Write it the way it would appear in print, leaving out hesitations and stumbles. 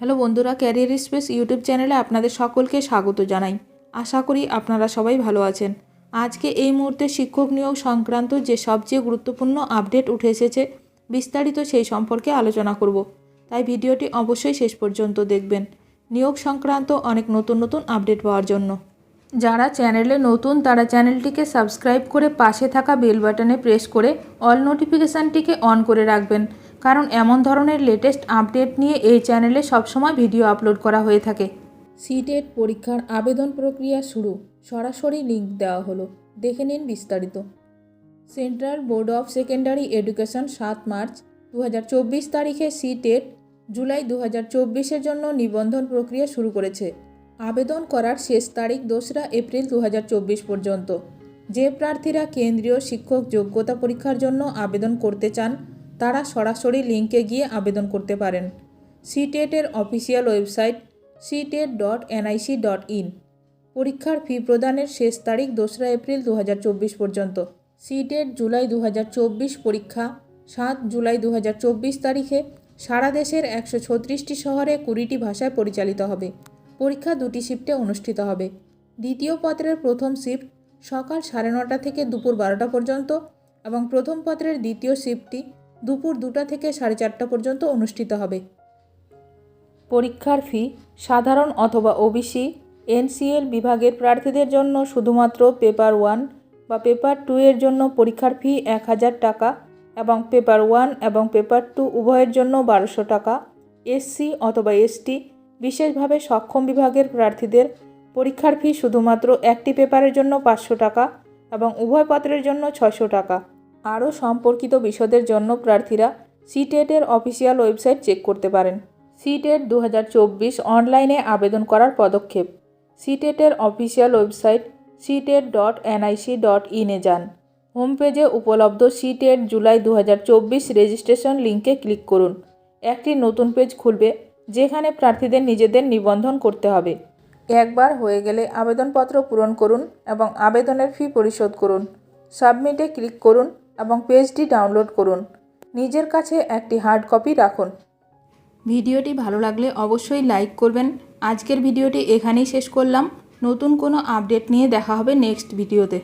Hello বন্ধুরা, career space YouTube চ্যানেলে আপনাদের সকলকে স্বাগত জানাই। আশা করি আপনারা সবাই ভালো আছেন। আজকে এই মুহূর্তে শিক্ষক নিয়োগ সংক্রান্ত যে সবচেয়ে গুরুত্বপূর্ণ আপডেট উঠে এসেছে, বিস্তারিত সেই সম্পর্কে আলোচনা করব। তাই ভিডিওটি অবশ্যই শেষ পর্যন্ত দেখবেন নিয়োগ সংক্রান্ত অনেক নতুন নতুন আপডেট পাওয়ার জন্য। যারা চ্যানেলে নতুন তারা চ্যানেলটিকে সাবস্ক্রাইব করে পাশে থাকা বেল বাটনে প্রেস করে অল নোটিফিকেশানটিকে অন করে রাখবেন, কারণ এমন ধরনের লেটেস্ট আপডেট নিয়ে এই চ্যানেলে সবসময় ভিডিও আপলোড করা হয়ে থাকে। সিটেট পরীক্ষার আবেদন প্রক্রিয়া শুরু, সরাসরি লিঙ্ক দেওয়া হলো, দেখে নিন বিস্তারিত। Central board of secondary education 7 March 2024 তারিখে সিটেট জুলাই 2024-এর জন্য নিবন্ধন প্রক্রিয়া শুরু করেছে। আবেদন করার শেষ তারিখ 2রা এপ্রিল 2024 পর্যন্ত। যে প্রার্থীরা কেন্দ্রীয় শিক্ষক যোগ্যতা পরীক্ষার জন্য আবেদন করতে চান তারা সরাসরি লিঙ্কে গিয়ে আবেদন করতে পারেন। সিটেটের অফিসিয়াল ওয়েবসাইট ctet.nic.in। পরীক্ষার ফি প্রদানের শেষ তারিখ 2রা এপ্রিল 2024 পর্যন্ত। সিটেট জুলাই 2024 পরীক্ষা 7 জুলাই 2024 তারিখে সারা দেশের 136টি শহরে 20টি ভাষায় পরিচালিত হবে। পরীক্ষা 2টি শিফটে অনুষ্ঠিত হবে। দ্বিতীয় পত্রের প্রথম শিফট সকাল 9:30 থেকে দুপুর 12টা পর্যন্ত এবং প্রথম পত্রের দ্বিতীয় শিফটটি দুপুর 2টা থেকে 4:30 পর্যন্ত অনুষ্ঠিত হবে। পরীক্ষার ফি সাধারণ অথবা ওবিসি, এনসিএল বিভাগের প্রার্থীদের জন্য শুধুমাত্র পেপার 1 বা পেপার 2 এর জন্য পরীক্ষার ফি 1000 টাকা এবং পেপার 1 এবং পেপার 2 উভয়ের জন্য 1200 টাকা। এসসি অথবা এসটি বিশেষভাবে সক্ষম বিভাগের প্রার্থীদের পরীক্ষার ফি শুধুমাত্র একটি পেপারের জন্য 500 টাকা এবং উভয় পত্রের জন্য 600 টাকা। আরও সম্পর্কিত বিশদের জন্য প্রার্থীরা সিটেটের অফিসিয়াল ওয়েবসাইট চেক করতে পারেন। সিটেট 2024 অনলাইনে আবেদন করার পদক্ষেপ। সিটেটের অফিসিয়াল ওয়েবসাইট ctet.nic.in এ যান। হোম পেজে উপলব্ধ সিটেট জুলাই 2024 রেজিস্ট্রেশন লিঙ্কে ক্লিক করুন। একটি নতুন পেজ খুলবে যেখানে প্রার্থীদের নিজেদের নিবন্ধন করতে হবে। একবার হয়ে গেলে আবেদনপত্র পূরণ করুন এবং আবেদনের ফি পরিশোধ করুন। সাবমিটে ক্লিক করুন এবং পেজটি ডাউনলোড করুন। নিজের কাছে একটি হার্ড কপি রাখুন। ভিডিওটি ভালো লাগলে অবশ্যই লাইক করবেন। আজকের ভিডিওটি এখানেই শেষ করলাম। নতুন কোনো আপডেট নিয়ে দেখা হবে নেক্সট ভিডিওতে।